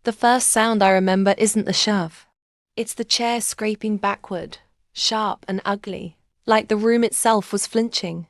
The first sound I remember isn't the shove. It's the chair scraping backward, sharp and ugly, like the room itself was flinching.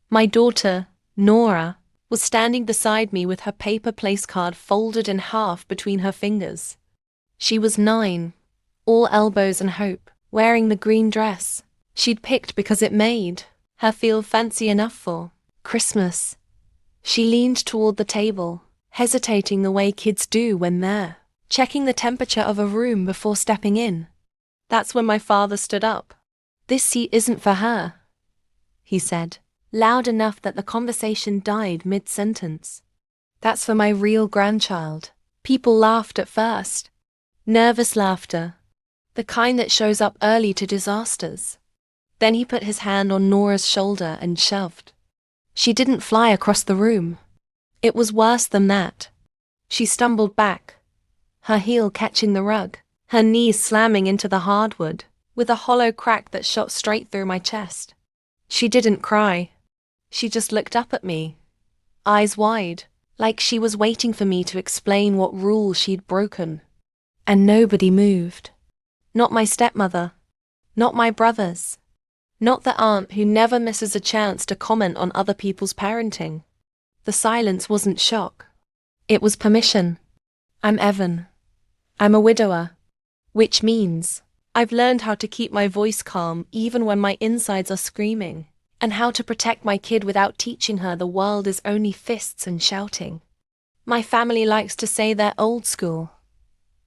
My daughter, Nora, was standing beside me with her paper place card folded in half between her fingers. She was 9, all elbows and hope, wearing the green dress she'd picked because it made her feel fancy enough for Christmas. She leaned toward the table, hesitating the way kids do when they're checking the temperature of a room before stepping in. That's when my father stood up. "This seat isn't for her," he said, loud enough that the conversation died mid-sentence. "That's for my real grandchild." People laughed at first. Nervous laughter, the kind that shows up early to disasters. Then he put his hand on Nora's shoulder and shoved. She didn't fly across the room. It was worse than that. She stumbled back, her heel catching the rug, her knees slamming into the hardwood, with a hollow crack that shot straight through my chest. She didn't cry. She just looked up at me, eyes wide, like she was waiting for me to explain what rule she'd broken. And nobody moved. Not my stepmother, not my brothers, not the aunt who never misses a chance to comment on other people's parenting. The silence wasn't shock. It was permission. I'm Evan. I'm a widower, which means I've learned how to keep my voice calm even when my insides are screaming, and how to protect my kid without teaching her the world is only fists and shouting. My family likes to say they're old school.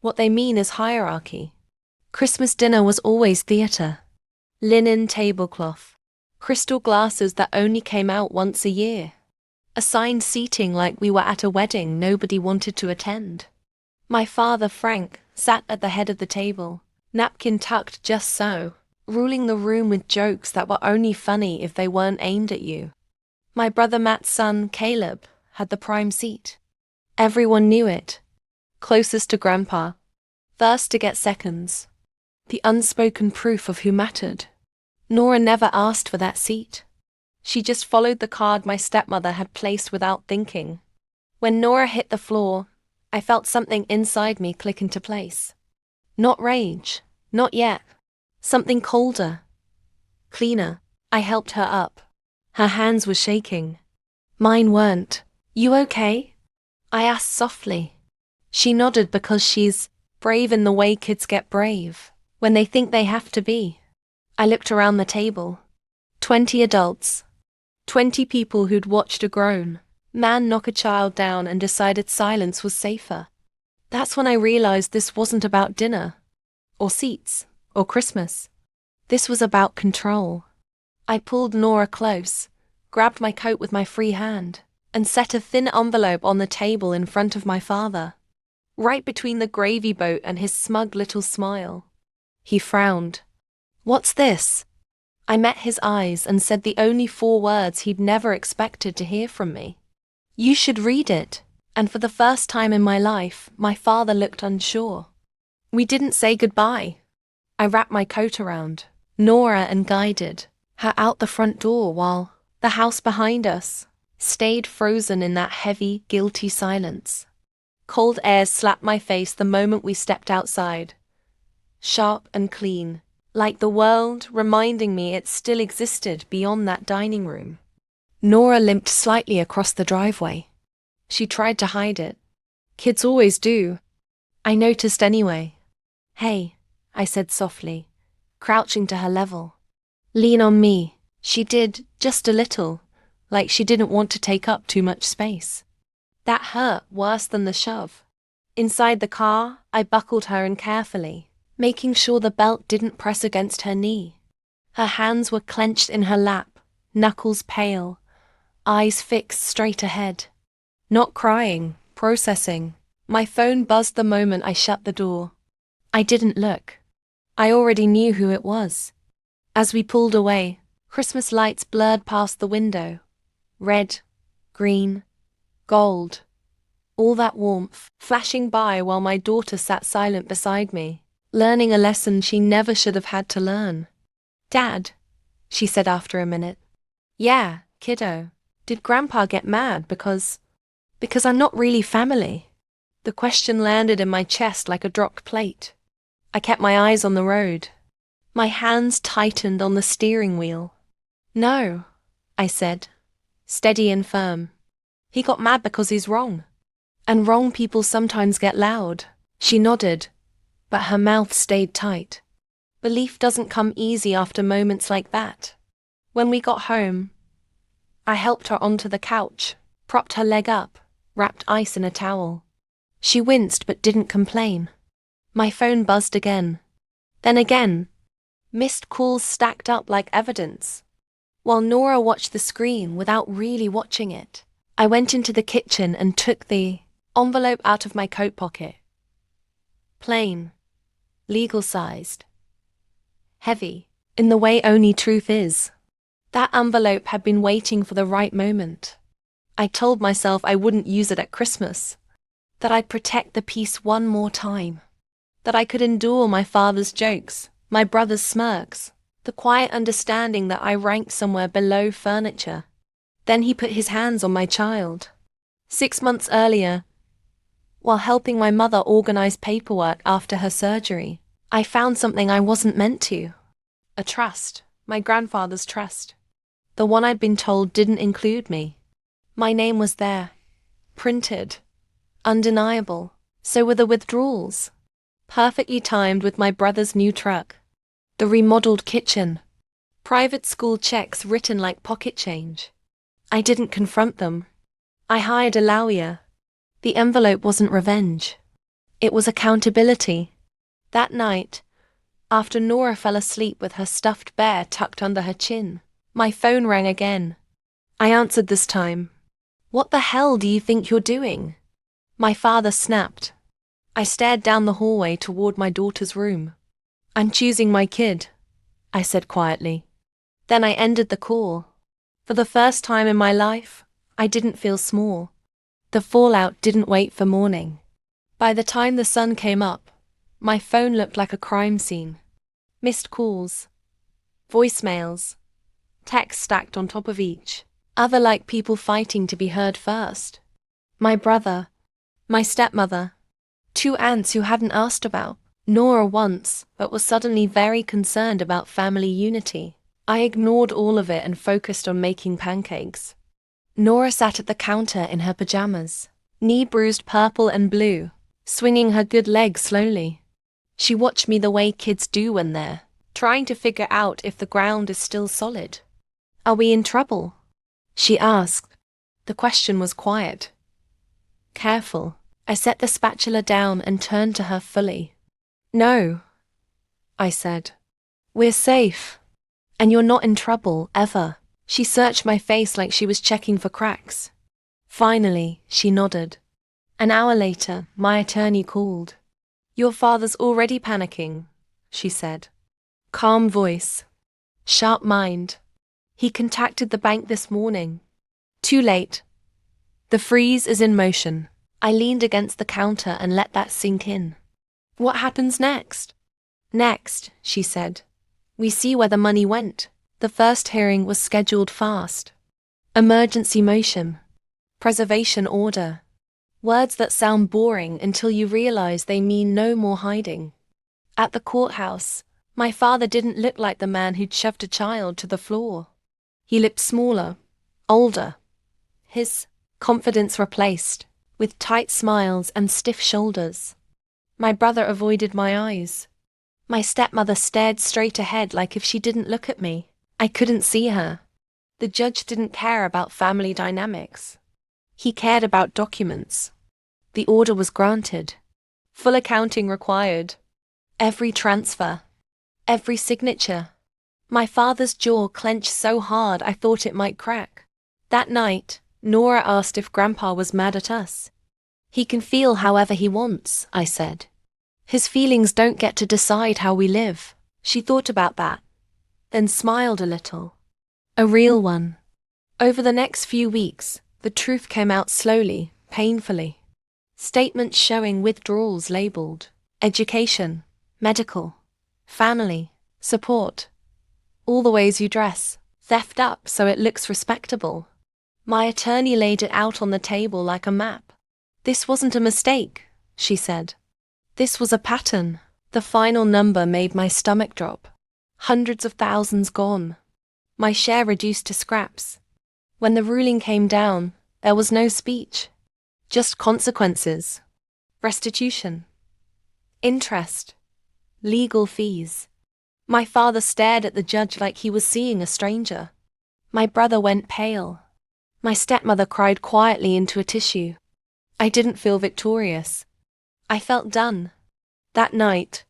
What they mean is hierarchy. Christmas dinner was always theatre. Linen tablecloth. Crystal glasses that only came out once a year. Assigned seating like we were at a wedding nobody wanted to attend. My father, Frank, sat at the head of the table, napkin tucked just so, ruling the room with jokes that were only funny if they weren't aimed at you. My brother Matt's son, Caleb, had the prime seat. Everyone knew it. Closest to Grandpa. First to get seconds. The unspoken proof of who mattered. Nora never asked for that seat. She just followed the card my stepmother had placed without thinking. When Nora hit the floor, I felt something inside me click into place. Not rage, not yet. Something colder. Cleaner. I helped her up. Her hands were shaking. Mine weren't. "You okay?" I asked softly. She nodded because she's brave in the way kids get brave, when they think they have to be. I looked around the table. 20 adults. 20 people who'd watched a grown man knock a child down and decided silence was safer. That's when I realized this wasn't about dinner, or seats, or Christmas. This was about control. I pulled Nora close, grabbed my coat with my free hand, and set a thin envelope on the table in front of my father, right between the gravy boat and his smug little smile. He frowned. "What's this?" I met his eyes and said the only 4 words he'd never expected to hear from me. "You should read it." And for the first time in my life, my father looked unsure. We didn't say goodbye. I wrapped my coat around Nora and guided her out the front door while the house behind us stayed frozen in that heavy, guilty silence. Cold air slapped my face the moment we stepped outside. Sharp and clean, like the world reminding me it still existed beyond that dining room. Nora limped slightly across the driveway. She tried to hide it. Kids always do. I noticed anyway. "Hey," I said softly, crouching to her level. "Lean on me." She did, just a little, like she didn't want to take up too much space. That hurt worse than the shove. Inside the car, I buckled her in carefully, making sure the belt didn't press against her knee. Her hands were clenched in her lap, knuckles pale, eyes fixed straight ahead. Not crying, processing. My phone buzzed the moment I shut the door. I didn't look. I already knew who it was. As we pulled away, Christmas lights blurred past the window. Red, green, gold. All that warmth, flashing by while my daughter sat silent beside me, learning a lesson she never should have had to learn. "Dad," she said after a minute. "Yeah, kiddo. Did Grandpa get mad because I'm not really family?" The question landed in my chest like a dropped plate. I kept my eyes on the road. My hands tightened on the steering wheel. No, I said, steady and firm. He got mad because he's wrong. And wrong people sometimes get loud. She nodded, but her mouth stayed tight. Belief doesn't come easy after moments like that. When we got home, I helped her onto the couch, propped her leg up, wrapped ice in a towel. She winced but didn't complain. My phone buzzed again. Then again. Missed calls stacked up like evidence. While Nora watched the screen without really watching it, I went into the kitchen and took the envelope out of my coat pocket. Plain. Legal-sized. Heavy, in the way only truth is. That envelope had been waiting for the right moment. I told myself I wouldn't use it at Christmas, that I'd protect the peace one more time, that I could endure my father's jokes, my brother's smirks, the quiet understanding that I ranked somewhere below furniture. Then he put his hands on my child. 6 months earlier, while helping my mother organize paperwork after her surgery, I found something I wasn't meant to. A trust, my grandfather's trust. The one I'd been told didn't include me. My name was there, printed, undeniable. So were the withdrawals. Perfectly timed with my brother's new truck. The remodeled kitchen. Private school checks written like pocket change. I didn't confront them. I hired a lawyer. The envelope wasn't revenge. It was accountability. That night, after Nora fell asleep with her stuffed bear tucked under her chin, my phone rang again. I answered this time. "What the hell do you think you're doing?" My father snapped. I stared down the hallway toward my daughter's room. "I'm choosing my kid," I said quietly. Then I ended the call. For the first time in my life, I didn't feel small. The fallout didn't wait for morning. By the time the sun came up, my phone looked like a crime scene. Missed calls, voicemails, texts stacked on top of each, other like people fighting to be heard first. My brother, my stepmother, 2 aunts who hadn't asked about Nora once, but was suddenly very concerned about family unity. I ignored all of it and focused on making pancakes. Nora sat at the counter in her pajamas, knee-bruised purple and blue, swinging her good leg slowly. She watched me the way kids do when they're trying to figure out if the ground is still solid. "Are we in trouble?" she asked. The question was quiet. Careful. I set the spatula down and turned to her fully. "No," I said. "We're safe. And you're not in trouble, ever." She searched my face like she was checking for cracks. Finally, she nodded. An hour later, my attorney called. "Your father's already panicking," she said. Calm voice. Sharp mind. "He contacted the bank this morning." Too late. The freeze is in motion. I leaned against the counter and let that sink in. "What happens next?" "Next," she said, "we see where the money went." The first hearing was scheduled fast. Emergency motion. Preservation order. Words that sound boring until you realize they mean no more hiding. At the courthouse, my father didn't look like the man who'd shoved a child to the floor. He looked smaller, older. His confidence replaced, with tight smiles and stiff shoulders. My brother avoided my eyes. My stepmother stared straight ahead like if she didn't look at me, I couldn't see her. The judge didn't care about family dynamics. He cared about documents. The order was granted. Full accounting required. Every transfer. Every signature. My father's jaw clenched so hard I thought it might crack. That night, Nora asked if Grandpa was mad at us. "He can feel however he wants," I said. "His feelings don't get to decide how we live." She thought about that, then smiled a little. A real one. Over the next few weeks, the truth came out slowly, painfully. Statements showing withdrawals labeled education, medical, family, support. All the ways you dress, theft up so it looks respectable. My attorney laid it out on the table like a map. This wasn't a mistake, she said. This was a pattern. The final number made my stomach drop. Hundreds of thousands gone. My share reduced to scraps. When the ruling came down, there was no speech. Just consequences. Restitution. Interest. Legal fees. My father stared at the judge like he was seeing a stranger. My brother went pale. My stepmother cried quietly into a tissue. I didn't feel victorious. I felt done. That night,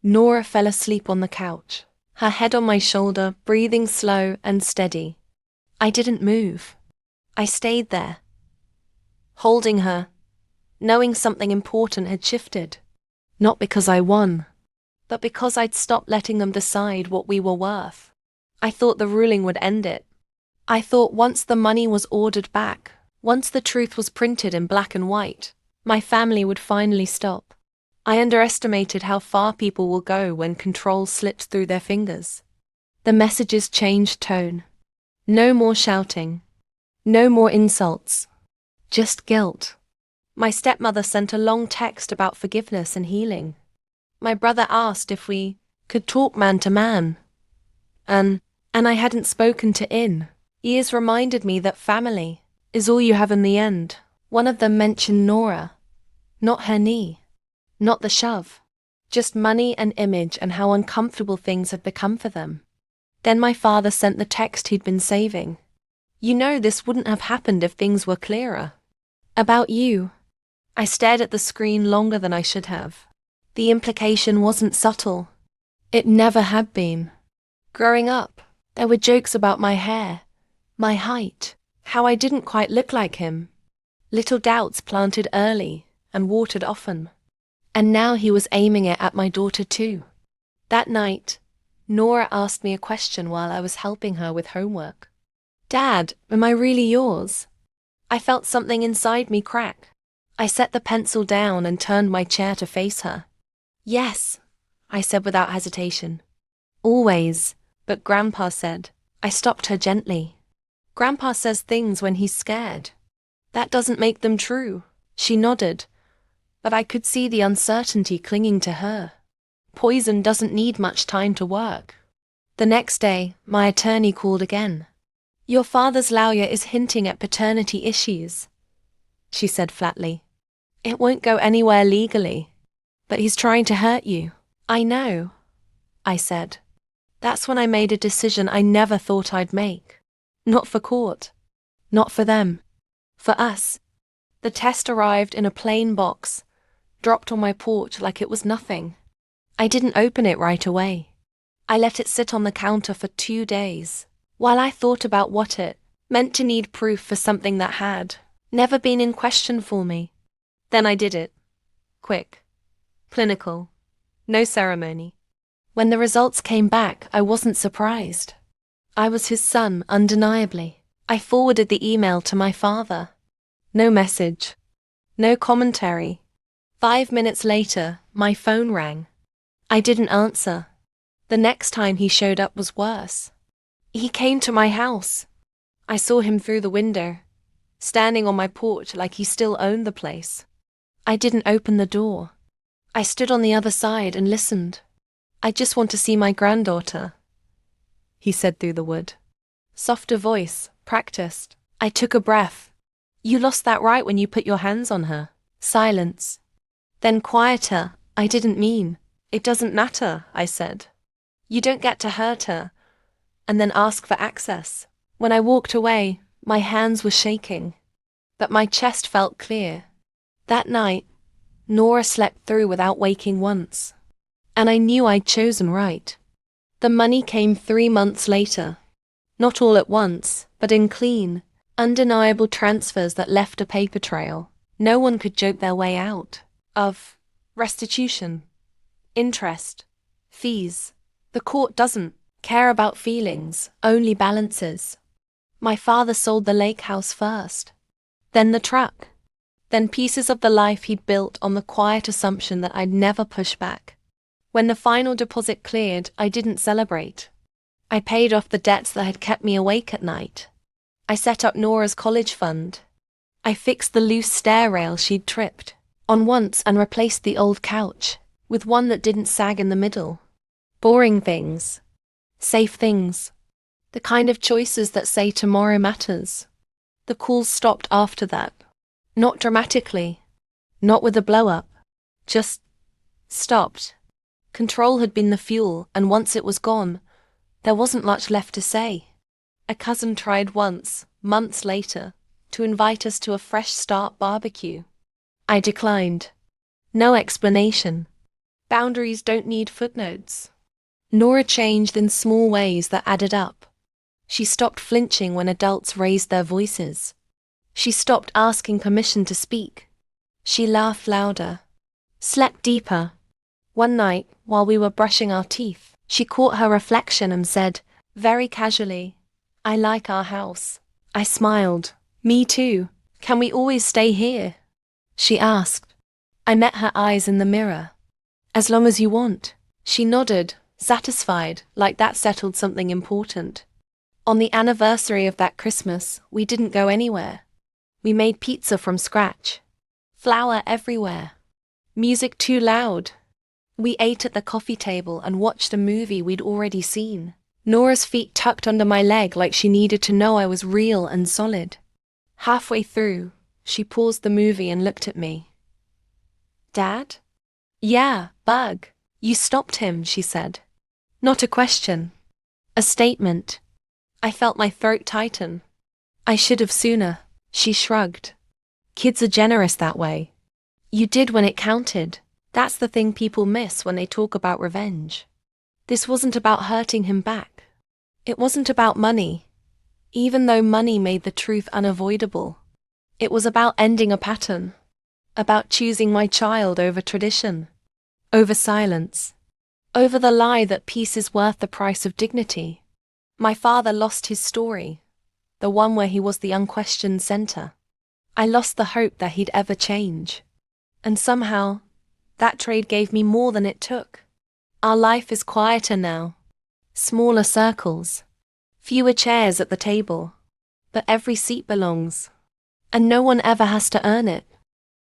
Nora fell asleep on the couch, her head on my shoulder, breathing slow and steady. I didn't move. I stayed there, holding her, knowing something important had shifted. Not because I won, but because I'd stopped letting them decide what we were worth. I thought the ruling would end it. I thought once the money was ordered back, once the truth was printed in black and white, my family would finally stop. I underestimated how far people will go when control slips through their fingers. The messages changed tone. No more shouting. No more insults. Just guilt. My stepmother sent a long text about forgiveness and healing. My brother asked if we could talk man to man. And I hadn't spoken to In. Years reminded me that family is all you have in the end. One of them mentioned Nora. Not her knee. Not the shove. Just money and image and how uncomfortable things had become for them. Then my father sent the text he'd been saving. You know this wouldn't have happened if things were clearer. About you. I stared at the screen longer than I should have. The implication wasn't subtle. It never had been. Growing up, there were jokes about my hair, my height, how I didn't quite look like him. Little doubts planted early and watered often. And now he was aiming it at my daughter too. That night, Nora asked me a question while I was helping her with homework. Dad, am I really yours? I felt something inside me crack. I set the pencil down and turned my chair to face her. Yes, I said without hesitation. Always, but Grandpa said. I stopped her gently. Grandpa says things when he's scared. That doesn't make them true. She nodded, but I could see the uncertainty clinging to her. Poison doesn't need much time to work. The next day, my attorney called again. Your father's lawyer is hinting at paternity issues, she said flatly. It won't go anywhere legally, but he's trying to hurt you. I know, I said. That's when I made a decision I never thought I'd make. Not for court. Not for them. For us. The test arrived in a plain box, dropped on my porch like it was nothing. I didn't open it right away. I let it sit on the counter for 2 days, while I thought about what it meant to need proof for something that had never been in question for me. Then I did it. Quick. Clinical. No ceremony. When the results came back, I wasn't surprised. I was his son, undeniably. I forwarded the email to my father. No message. No commentary. 5 minutes later, my phone rang. I didn't answer. The next time he showed up was worse. He came to my house. I saw him through the window, standing on my porch like he still owned the place. I didn't open the door. I stood on the other side and listened. I just want to see my granddaughter, he said through the wood. Softer voice, practiced. I took a breath. You lost that right when you put your hands on her. Silence. Then quieter. I didn't mean. It doesn't matter, I said. You don't get to hurt her, and then ask for access. When I walked away, my hands were shaking, but my chest felt clear. That night, Nora slept through without waking once, and I knew I'd chosen right. The money came 3 months later. Not all at once, but in clean, undeniable transfers that left a paper trail. No one could joke their way out of restitution, interest, fees. The court doesn't care about feelings, only balances. My father sold the lake house first, then the truck, then pieces of the life he'd built on the quiet assumption that I'd never push back. When the final deposit cleared, I didn't celebrate. I paid off the debts that had kept me awake at night. I set up Nora's college fund. I fixed the loose stair rail she'd tripped. on once and replaced the old couch with one that didn't sag in the middle. Boring things. Safe things. The kind of choices that say tomorrow matters. The calls stopped after that. Not dramatically. Not with a blow-up. Just stopped. Control had been the fuel, and once it was gone, there wasn't much left to say. A cousin tried once, months later, to invite us to a fresh start barbecue. I declined. No explanation. Boundaries don't need footnotes. Nora changed in small ways that added up. She stopped flinching when adults raised their voices. She stopped asking permission to speak. She laughed louder. Slept deeper. One night, while we were brushing our teeth, she caught her reflection and said, very casually, "I like our house." I smiled. "Me too. Can we always stay here?" She asked. I met her eyes in the mirror. "As long as you want." She nodded, satisfied, like that settled something important. On the anniversary of that Christmas, we didn't go anywhere. We made pizza from scratch. Flour everywhere. Music too loud. We ate at the coffee table and watched a movie we'd already seen. Nora's feet tucked under my leg like she needed to know I was real and solid. Halfway through, she paused the movie and looked at me. "Dad?" "Yeah, Bug. You stopped him," she said. Not a question. A statement. I felt my throat tighten. "I should have sooner," she shrugged. "Kids are generous that way. You did when it counted." That's the thing people miss when they talk about revenge. This wasn't about hurting him back. It wasn't about money, even though money made the truth unavoidable. It was about ending a pattern. About choosing my child over tradition. Over silence. Over the lie that peace is worth the price of dignity. My father lost his story. The one where he was the unquestioned center. I lost the hope that he'd ever change. And somehow, that trade gave me more than it took. Our life is quieter now. Smaller circles. Fewer chairs at the table. But every seat belongs. And no one ever has to earn it.